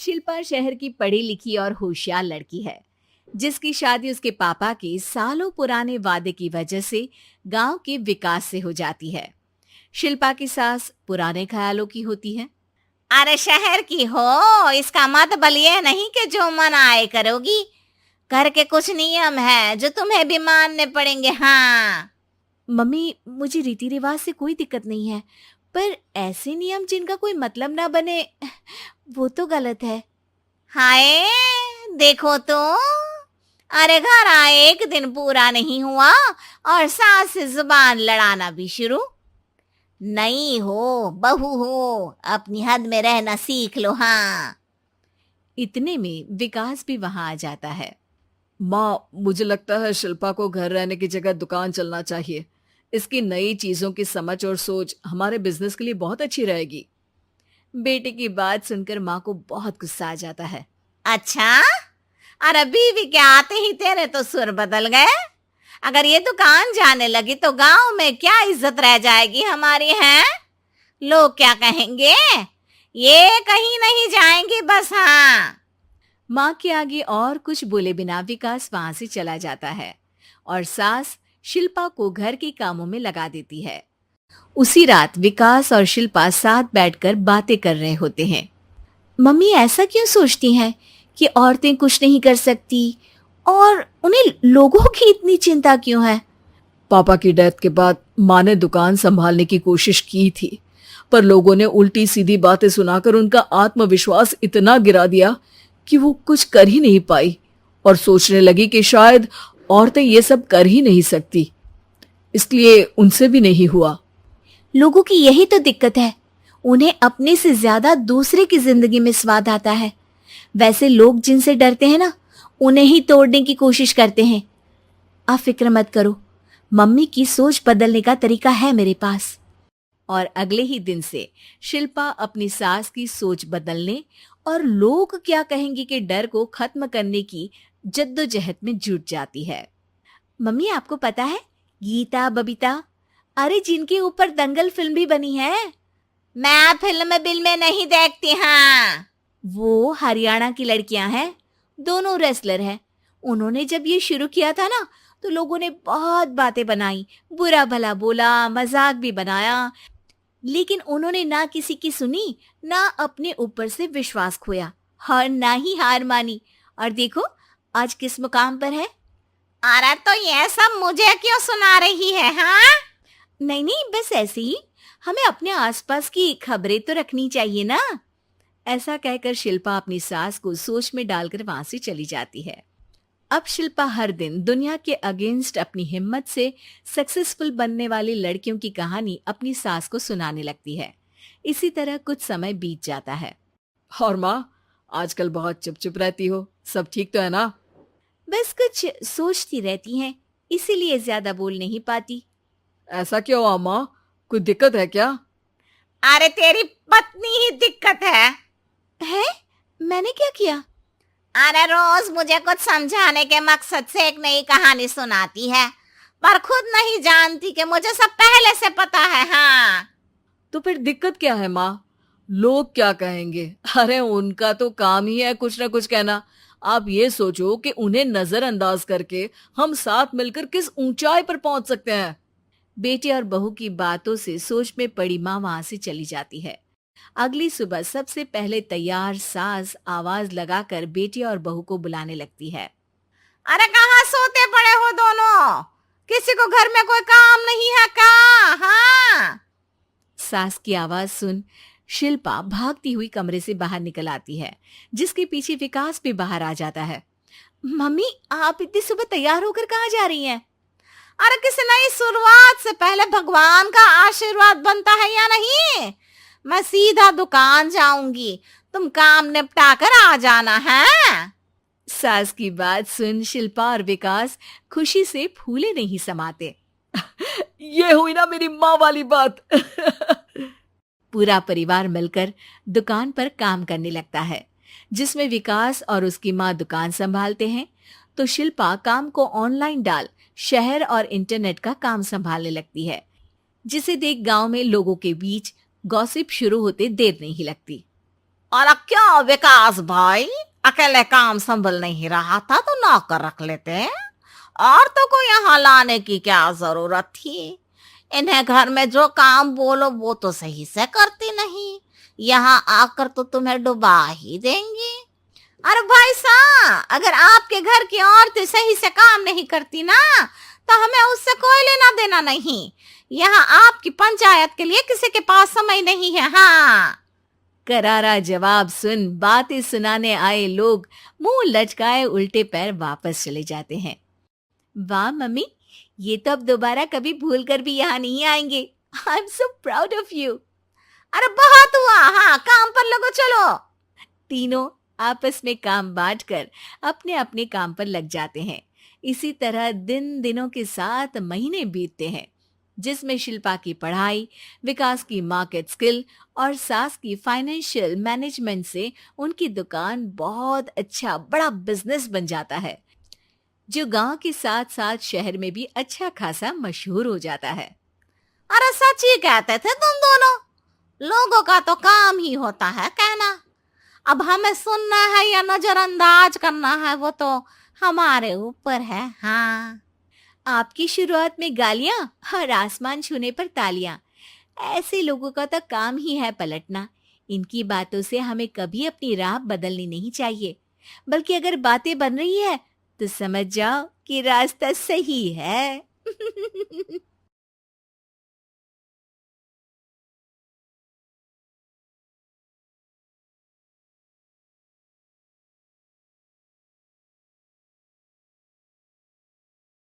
शिल्पा शहर की पढ़ी लिखी और होशियार लड़की है, जिसकी शादी उसके पापा के सालों पुराने वादे की वजह से गांव के विकास से हो जाती है। शिल्पा की सास पुराने ख्यालों की होती है। अरे शहर की हो, इसका मतलब ये नहीं कि जो मन आए करोगी। घर के कुछ नियम है जो तुम्हें भी मानने पड़ेंगे। हाँ। मम्मी, मुझे रीति रिवाज से कोई दिक्कत नहीं है, पर ऐसे नियम जिनका कोई मतलब ना बने, वो तो गलत है। हाय, देखो तो। अरे घर आए एक दिन पूरा नहीं हुआ और सास से जुबान लड़ाना भी शुरू। नई हो, बहू हो, अपनी हद में रहना सीख लो। हाँ। इतने में विकास भी वहां आ जाता है। माँ, मुझे लगता है शिल्पा को घर रहने की जगह दुकान चलना चाहिए। इसकी नई चीजों की समझ और सोच हमारे बिजनेस के लिए बहुत अच्छी रहेगी। बेटे की बात सुनकर माँ को बहुत गुस्सा आ जाता है। अच्छा, अरे बीवी के आते ही तेरे तो सुर बदल गए। अगर ये दुकान जाने लगी तो गांव में क्या इज्जत रह जाएगी हमारी। है लोग क्या कहेंगे? ये कहीं नहीं जाएंगी बस। हाँ। माँ के आगे और कुछ बोले बिना विकास वहां से चला जाता है और सास शिल्पा को घर के कामों में लगा देती है। उसी रात विकास और शिल्पा साथ बैठकर बातें कर रहे होते हैं। मम्मी ऐसा क्यों सोचती हैं कि औरतें कुछ नहीं कर सकती, और उन्हें लोगों की इतनी चिंता क्यों है? पापा की डेथ के बाद माँ ने दुकान संभालने की कोशिश की थी, पर लोगों ने उल्टी सीधी बातें सुनाकर उनका आत्मविश्वास इतना गिरा दिया कि वो कुछ कर ही नहीं पाई और सोचने लगी कि शायद औरतें ये सब कर ही नहीं सकती। इसलिए उनसे भी नहीं हुआ। लोगों की यही तो दिक्कत है, उन्हें अपने से ज्यादा दूसरे की जिंदगी में स्वाद आता है। वैसे लोग जिनसे डरते हैं ना, उन्हें ही तोड़ने की कोशिश करते हैं। आप फिक्र मत करो, मम्मी की सोच बदलने का तरीका है मेरे पास। और अगले ही दिन से शिल्पा अपनी सास की सोच बदलने और लोग क्या कहेंगे के डर को खत्म करने की जद्दोजहद में जुट जाती है। मम्मी, आपको पता है गीता, बबीता, अरे जिनके ऊपर दंगल फिल्म भी बनी है, मैं फिल्म बिल में नहीं देखती। हाँ। वो हरियाणा की लड़कियां हैं, दोनों रेसलर हैं। उन्होंने जब ये शुरू किया था ना, तो लोगों ने बहुत बातें बनाई, बुरा भला बोला, मजाक भी बनाया, लेकिन उन्होंने ना किसी की सुनी, ना अपने ऊपर से विश्वास खोया और ना ही हार मानी। और देखो आज किस मुकाम पर है। अरे तो ये सब मुझे क्यों सुना रही है? हाँ। नहीं नहीं, बस ऐसे ही, हमें अपने आसपास की खबरें तो रखनी चाहिए ना। ऐसा कहकर शिल्पा अपनी सास को सोच में डालकर वहां से चली जाती है। अब शिल्पा हर दिन दुनिया के अगेंस्ट अपनी हिम्मत से सक्सेसफुल बनने वाली लड़कियों की कहानी अपनी सास को सुनाने लगती है। इसी तरह कुछ समय बीत जाता है। और माँ, आजकल बहुत चुप चुप रहती हो, सब ठीक तो है ना? बस कुछ सोचती रहती हैं, इसीलिए ज्यादा बोल नहीं पाती। ऐसा क्यों हुआ माँ? कोई दिक्कत है क्या? अरे तेरी पत्नी ही दिक्कत है? मैंने क्या किया? अरे रोज मुझे कुछ समझाने के मकसद से एक नई कहानी सुनाती है, पर खुद नहीं जानती कि मुझे सब पहले से पता है। हाँ। तो फिर दिक्कत क्या है माँ? लोग क्या कहेंगे? अरे उनका तो काम ही है कुछ ना कुछ कहना। आप ये सोचो कि उन्हें नजरअंदाज करके हम साथ मिलकर किस ऊंचाई पर पहुंच सकते हैं। बेटे और बहू की बातों से सोच में पड़ी माँ वहां से चली जाती है। अगली सुबह सबसे पहले तैयार सास आवाज लगाकर बेटे और बहू को बुलाने लगती है। अरे कहाँ सोते पड़े हो दोनों? किसी को घर में कोई काम नहीं है क्या? हाँ। सास की आवाज सुन शिल्पा भागती हुई कमरे से बाहर निकल आती है, जिसके पीछे विकास भी बाहर आ जाता है। मम्मी, आप इतनी सुबह तैयार होकर कहाँ जा रही हैं? अरे किसी नई शुरुआत से पहले भगवान का आशीर्वाद बनता है या नहीं? मैं सीधा दुकान जाऊंगी, तुम काम निपटा कर आ जाना है। सास की बात सुन शिल्पा और विकास खुशी से फूले नहीं समाते। ये हुई ना मेरी माँ वाली बात। पूरा परिवार मिलकर दुकान पर काम करने लगता है, जिसमें विकास और उसकी माँ दुकान संभालते हैं, तो शिल्पा काम को ऑनलाइन डाल शहर और इंटरनेट का काम संभालने लगती है, जिसे देख गांव में लोगों के बीच गॉसिप शुरू होते देर नहीं लगती। और क्या विकास भाई, अकेले काम संभल नहीं रहा था तो नौकर रख लेते, और तो को यहाँ लाने की क्या जरूरत थी। इन्हें घर में जो काम बोलो वो तो सही से करती नहीं, यहाँ आकर तो तुम्हें डुबा ही देंगी। अरे भाई साहब, अगर आपके घर की औरतें सही से काम नहीं करती ना तो हमें उससे कोई लेना देना नहीं। यहाँ आपकी पंचायत के लिए किसी के पास समय नहीं है। हाँ, करारा जवाब सुन बातें सुनाने आए लोग मुंह लटकाए उल्टे पैर वापस चले जाते हैं। वाह मम्मी, ये तो अब दोबारा कभी भूल कर भी यहाँ नहीं आएंगे। I am so proud of you. अरे बहुत हुआ, हाँ काम पर लगो चलो। तीनों आपस में काम बांटकर अपने अपने काम पर लग जाते हैं। इसी तरह दिनों के साथ महीने बीतते हैं, जिसमें शिल्पा की पढ़ाई, विकास की मार्केट स्किल और सास की फाइनेंशियल मैनेजमेंट से उनकी दुकान बहुत अच्छा बड़ा बिजनेस बन जाता है, जो गांव के साथ साथ शहर में भी अच्छा खासा मशहूर हो जाता है। अरे सच ही कहते थे तुम दोनों, लोगों का तो काम ही होता है कहना। अब हमें सुनना है या नजरअंदाज करना है वो तो हमारे ऊपर है। हाँ, आपकी शुरुआत में गालियां और आसमान छूने पर तालियां, ऐसे लोगों का तो काम ही है पलटना। इनकी बातों से हमें कभी अपनी राह बदलनी नहीं चाहिए, बल्कि अगर बातें बन रही है तो समझ जाओ कि रास्ता सही है।